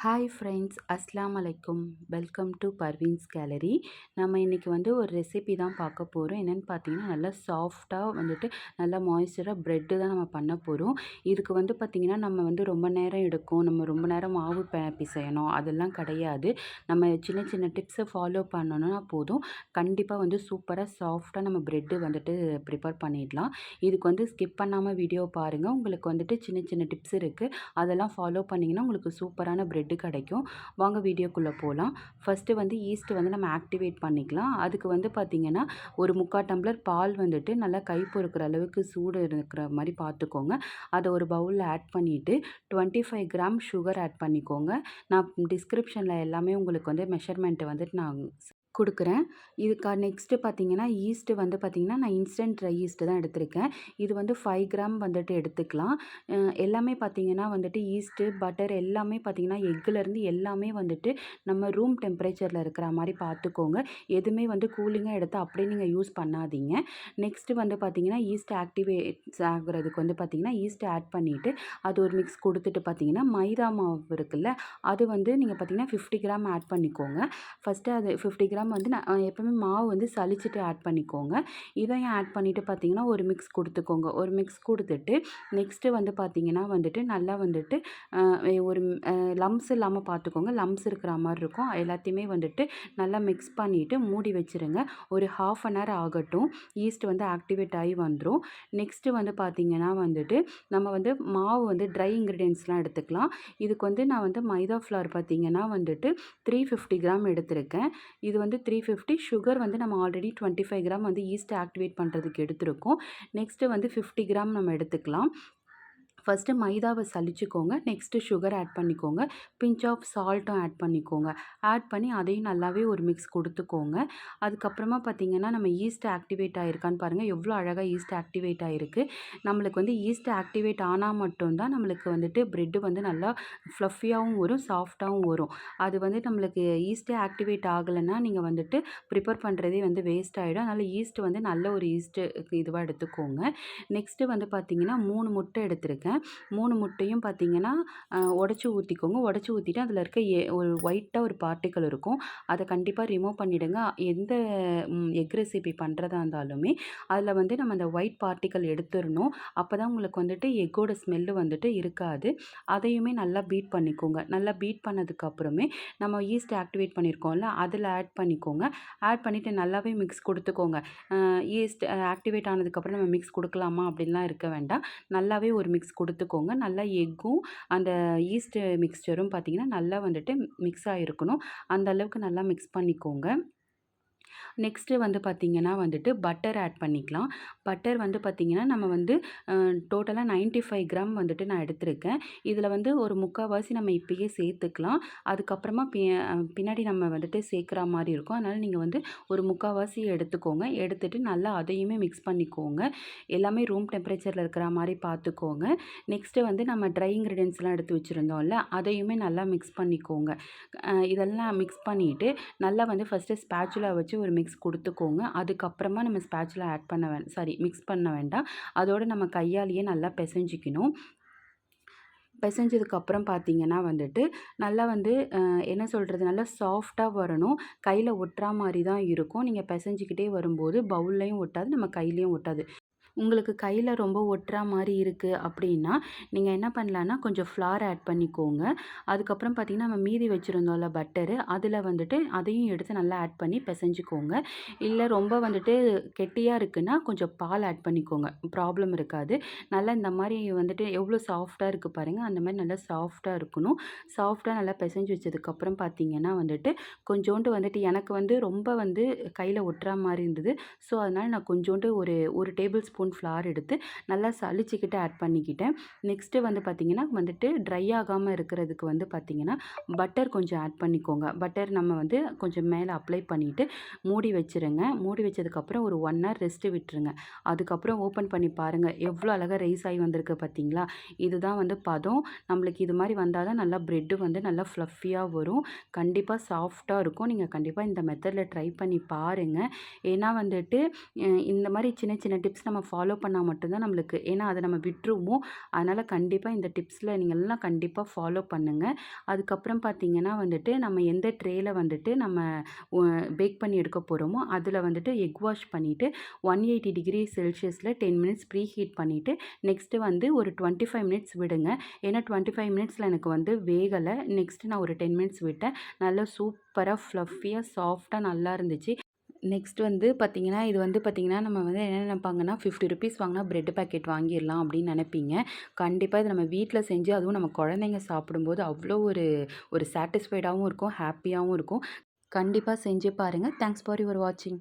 Hi friends, அஸ்ஸலாமு அலைக்கும். Welcome to Parveen's gallery. நம்ம இன்றைக்கி ஒரு ரெசிபி தான் பார்க்க போகிறோம். என்னென்னு பார்த்தீங்கன்னா, நல்லா சாஃப்டாக நல்லா மாய்ஸ்சராக ப்ரெட்டு தான் நம்ம பண்ண போகிறோம். இதுக்கு பார்த்தீங்கன்னா, நம்ம ரொம்ப நேரம் எடுக்கும். நம்ம ரொம்ப நேரம் மாவு பிசையணும் அதெல்லாம் கிடையாது. நம்ம சின்ன சின்ன டிப்ஸை ஃபாலோ பண்ணணும்னா போதும். கண்டிப்பாக சூப்பராக சாஃப்டாக நம்ம ப்ரெட்டு ப்ரிப்பேர் பண்ணிடலாம். இதுக்கு ஸ்கிப் பண்ணாமல் வீடியோ பாருங்கள். உங்களுக்கு சின்ன சின்ன டிப்ஸ் இருக்குது. அதெல்லாம் ஃபாலோ பண்ணிங்கன்னா உங்களுக்கு சூப்பரான ப்ரெட்டு கிடைக்கும். வாங்க வீடியோக்குள்ளே போகலாம். ஃபஸ்ட்டு ஈஸ்ட் நம்ம ஆக்டிவேட் பண்ணிக்கலாம். அதுக்கு பார்த்திங்கன்னா ஒரு 3/4 டம்ளர் பால் நல்லா கை பொறுக்கிற அளவுக்கு சூடு இருக்கிற மாதிரி பார்த்துக்கோங்க. அதை ஒரு பவுலில் ஆட் பண்ணிவிட்டு 25 கிராம் சுகர் ஆட் பண்ணிக்கோங்க. நான் டிஸ்கிரிப்ஷனில் எல்லாமே உங்களுக்கு மெஷர்மெண்ட்டு நான் குடுக்குறேன். இதுக்கு நெக்ஸ்ட்டு பார்த்தீங்கன்னா, ஈஸ்ட்டு பார்த்தீங்கன்னா, நான் இன்ஸ்டன்ட் ட்ரை ஈஸ்ட்டு தான் எடுத்திருக்கேன். இது 5 கிராம் எடுத்துக்கலாம். எல்லாமே பார்த்தீங்கன்னா ஈஸ்ட்டு, பட்டர் எல்லாமே பார்த்தீங்கன்னா, எக்குலேருந்து எல்லாமே நம்ம ரூம் டெம்பரேச்சரில் இருக்கிற மாரி பார்த்துக்கோங்க. எதுவுமே கூலிங்கா எடுத்து அப்படியே நீங்கள் யூஸ் பண்ணாதீங்க. நெக்ஸ்ட்டு பார்த்தீங்கன்னா, ஈஸ்ட் ஆக்டிவேட்ஸ் ஆகுறதுக்கு பார்த்தீங்கன்னா, ஈஸ்ட் ஆட் பண்ணிவிட்டு, அது ஒரு மிக்ஸ் குடுத்துட்டு பார்த்தீங்கன்னா, மைதா மாவு இருக்குல்ல, அது நீங்க பார்த்தீங்கன்னா 50 கிராம் ஆட் பண்ணிக்கோங்க. ஃபஸ்ட்டு அது 50 கிராம் நான் எப்பவுமே மாவு சலிச்சுட்டு ஆட் பண்ணிக்கோங்க. இதையும் ஆட் பண்ணிவிட்டு பார்த்தீங்கன்னா, ஒரு மிக்ஸ் கொடுத்துக்கோங்க. ஒரு மிக்ஸ் கொடுத்துட்டு நெக்ஸ்ட்டு பார்த்தீங்கன்னா நல்லா ஒரு லம்ஸ் இல்லாமல் பார்த்துக்கோங்க. லம்ஸ் இருக்கிற மாதிரி இருக்கும். எல்லாத்தையுமே நல்லா மிக்ஸ் பண்ணிவிட்டு மூடி வச்சுருங்க. ஒரு 1/2 அன் ஹவர் ஆகட்டும். ஈஸ்ட் ஆக்டிவேட் ஆகி வந்துடும். நெக்ஸ்ட்டு பார்த்தீங்கன்னா நம்ம மாவு ட்ரை இன்க்ரீடியன்ட்ஸ்லாம் எடுத்துக்கலாம். இதுக்கு நான் மைதா ஃப்ளார் பார்த்தீங்கன்னா 350 கிராம் எடுத்திருக்கேன். இது 350. சுகர் நம்ம ஆல்ரெடி 25 கிராம் ஈஸ்ட் ஆக்டிவேட் பண்ணுறதுக்கு எடுத்திருக்கோம். நெக்ஸ்ட்டு 50 கிராம் நம்ம எடுத்துக்கலாம். ஃபஸ்ட்டு மைதாவை சலிச்சுக்கோங்க. நெக்ஸ்ட்டு சுகர் ஆட் பண்ணிக்கோங்க. பிஞ்ச் ஆஃப் சால்ட்டும் ஆட் பண்ணிக்கோங்க. ஆட் பண்ணி அதையும் நல்லாவே ஒரு மிக்ஸ் கொடுத்துக்கோங்க. அதுக்கப்புறமா பார்த்தீங்கன்னா, நம்ம ஈஸ்ட் ஆக்டிவேட் ஆகிருக்கான்னு பாருங்கள். எவ்வளோ அழகாக ஈஸ்ட் ஆக்டிவேட் ஆகிருக்கு. நம்மளுக்கு ஈஸ்ட் ஆக்டிவேட் ஆனால் மட்டும்தான் நம்மளுக்கு ப்ரெட்டு நல்லா ஃப்ளஃபியாகவும் வரும், சாஃப்டாகவும் வரும். அது நம்மளுக்கு ஈஸ்ட்டே ஆக்டிவேட் ஆகலைன்னா நீங்கள் ப்ரிப்பேர் பண்ணுறதே வேஸ்ட் ஆகிடும். அதனால் ஈஸ்ட் நல்ல ஒரு ஈஸ்ட்டு இதுவாக எடுத்துக்கோங்க. நெக்ஸ்ட்டு பார்த்தீங்கன்னா 3 முட்டை எடுத்திருக்கேன். 3 முட்டையும் பார்த்தீங்கன்னா உடச்சி ஊற்றிக்கோங்க. உடச்சி ஊற்றிட்டு அதில் இருக்க ஒரு ஒயிட்டாக ஒரு பார்ட்டிக்கல் இருக்கும். அதை கண்டிப்பாக ரிமூவ் பண்ணிவிடுங்க. எந்த எக் ரெசிபி பண்ணுறதா இருந்தாலுமே அதில் நம்ம அந்த ஒயிட் பார்ட்டிக்கல் எடுத்துடணும். அப்போ தான் உங்களுக்கு எக்கோட ஸ்மெல்லு இருக்காது. அதையுமே நல்லா பீட் பண்ணிக்கோங்க. நல்லா பீட் பண்ணதுக்கப்புறமே நம்ம ஈஸ்ட் ஆக்டிவேட் பண்ணியிருக்கோம்ல, அதில் ஆட் பண்ணிக்கோங்க. ஆட் பண்ணிவிட்டு நல்லாவே மிக்ஸ் கொடுத்துக்கோங்க. ஈஸ்ட் ஆக்டிவேட் ஆனதுக்கப்புறம் நம்ம மிக்ஸ் கொடுக்கலாமா அப்படின்லாம் இருக்க வேண்டாம். நல்லாவே ஒரு மிக்ஸ் கொடுத்துக்கோங்க. நல்லா எக்கும் அந்த ஈஸ்ட் மிக்ஸ்சரும் பார்த்தீங்கன்னா நல்லா மிக்ஸ் ஆகிருக்கணும். அந்த அளவுக்கு நல்லா மிக்ஸ் பண்ணிக்கோங்க. நெக்ஸ்ட்டு பார்த்தீங்கன்னா பட்டர் ஆட் பண்ணிக்கலாம். பட்டர் பார்த்தீங்கன்னா நம்ம டோட்டலாக 95 கிராம் நான் எடுத்திருக்கேன். இதில் ஒரு 3/4வாசி நம்ம இப்பயே சேர்த்துக்கலாம். அதுக்கப்புறமா பின்னாடி நம்ம சேர்க்குற மாதிரி இருக்கும். அதனால் நீங்கள் ஒரு 3/4வாசி எடுத்துக்கோங்க. எடுத்துட்டு நல்லா அதையுமே மிக்ஸ் பண்ணிக்கோங்க. எல்லாமே ரூம் டெம்பரேச்சரில் இருக்கிற மாதிரி பார்த்துக்கோங்க. நெக்ஸ்ட்டு நம்ம ட்ரை இன்க்ரீடியன்ட்ஸ்லாம் எடுத்து வச்சுருந்தோம்ல, அதையுமே நல்லா மிக்ஸ் பண்ணிக்கோங்க. இதெல்லாம் மிக்ஸ் பண்ணிவிட்டு நல்லா ஃபஸ்ட்டு ஸ்பேச்சுலா வச்சு ஒரு மிக்ஸ் கொடுத்துக்கோங்க. அதுக்கப்புறமா நம்ம ஸ்பேச்சுலா ஆட் பண்ண மிக்ஸ் பண்ண வேண்டாம். அதோடு நம்ம கையாலேயே நல்லா பிசைஞ்சிக்கணும். பிசைஞ்சதுக்கப்புறம் பார்த்தீங்கன்னா நல்லா என்ன சொல்கிறது, நல்லா சாஃப்டாக வரணும். கையில் ஒட்டுறா மாதிரி தான் இருக்கும். நீங்கள் பிசைஞ்சிக்கிட்டே வரும்போது பவுல்லையும் ஒட்டாது, நம்ம கையிலையும் ஒட்டாது. உங்களுக்கு கையில் ரொம்ப ஒட்டுறா மாதிரி இருக்குது அப்படின்னா, நீங்கள் என்ன பண்ணலான்னா கொஞ்சம் ஃப்ளார் ஆட் பண்ணிக்கோங்க. அதுக்கப்புறம் பார்த்தீங்கன்னா, நம்ம மீதி வச்சுருந்தோம்ல பட்டரு, அதில் அதையும் எடுத்து நல்லா ஆட் பண்ணி பிசைஞ்சுக்கோங்க. இல்லை ரொம்ப கெட்டியாக இருக்குன்னா கொஞ்சம் பால் ஆட் பண்ணிக்கோங்க. ப்ராப்ளம் இருக்காது. நல்லா இந்த மாதிரி எவ்வளோ சாஃப்டாக இருக்குது பாருங்கள். அந்த மாதிரி நல்லா சாஃப்டாக இருக்கணும். சாஃப்டாக நல்லா பிசைஞ்சு வச்சதுக்கப்புறம் பார்த்தீங்கன்னா கொஞ்சோண்டு எனக்கு ரொம்ப கையில் ஒட்டுறா மாதிரி இருந்தது. ஸோ, அதனால் நான் கொஞ்சோண்டு ஒரு டேபிள் ஸ்பூன் ஃப்ளார் எடுத்து நல்லா சலிச்சுக்கிட்டு ஆட் பண்ணிக்கிட்டேன். நெக்ஸ்ட்டு பார்த்தீங்கன்னா ட்ரை ஆகாமல் இருக்கிறதுக்கு பார்த்தீங்கன்னா பட்டர் கொஞ்சம் ஆட் பண்ணிக்கோங்க. பட்டர் நம்ம கொஞ்சம் மேலே அப்ளை பண்ணிவிட்டு மூடி வச்சுருங்க. மூடி வச்சதுக்கப்புறம் ஒரு 1 ஹவர் ரெஸ்ட்டு விட்டுருங்க. அதுக்கப்புறம் ஓப்பன் பண்ணி பாருங்கள். எவ்வளோ அழகாக ரைஸ் ஆகி வந்திருக்கு பார்த்தீங்களா? இதுதான் பதம். நம்மளுக்கு இது மாதிரி வந்தால் தான் நல்லா ப்ரெட்டு நல்லா ஃப்ளஃபியாக வரும். கண்டிப்பாக சாஃப்டாக இருக்கும். நீங்கள் கண்டிப்பாக இந்த மெத்தடில் ட்ரை பண்ணி பாருங்கள். ஏன்னா இந்த மாதிரி சின்ன சின்ன டிப்ஸ் நம்ம ஃபாலோ பண்ணா மட்டும் தான் நம்மளுக்கு ஏன்னா அத நம்ம விட்டுருவோம். அதனால கண்டிப்பா இந்த டிப்ஸ்ல நீங்கலாம் கண்டிப்பா ஃபாலோ பண்ணுங்க. அதுக்கப்புறம் பார்த்தீங்கன்னா வந்துட்டு, நம்ம எந்த ட்ரேல வந்துட்டு நம்ம ஒ பேக் பண்ணி எடுக்க போறோமோ, அதில வந்துட்டு எக் வாஷ் பண்ணிட்டு 180 டிகிரி செல்சியஸ்ல 10 மினிட்ஸ் ப்ரீ ஹீட் பண்ணிட்டு, நெக்ஸ்ட்டு வந்து ஒரு 25 மினிட்ஸ் விடுங்க. ஏன்னா 25 மினிட்ஸ்ல எனக்கு வந்து வேகல. நெக்ஸ்ட்டு நான் ஒரு 10 மினிட்ஸ் விட்டேன். நல்லா சூப்பரா ஃப்ளஃபியா, சாஃப்ட்டா நல்லா இருந்துச்சு. நெக்ஸ்ட் வந்து பார்த்தீங்கன்னா, இது வந்து பார்த்தீங்கன்னா, நம்ம வந்து என்ன நெனைப்பாங்கன்னா, ₹50 வாங்குனா பிரெட் பாக்கெட் வாங்கிர்லாம் அப்படின்னு நெனைப்பீங்க. கண்டிப்பா இத நம்ம வீட்ல செஞ்சு அதுவும் நம்ம குழந்தைங்க சாப்பிடும்போது அவ்வளோ ஒரு ஒரு சாட்டிஸ்ஃபைடாவும் இருக்கும், ஹேப்பியாவும் இருக்கும். கண்டிப்பா செஞ்சு பாருங்க. தேங்க்ஸ் ஃபார் யுவர் வாட்சிங்.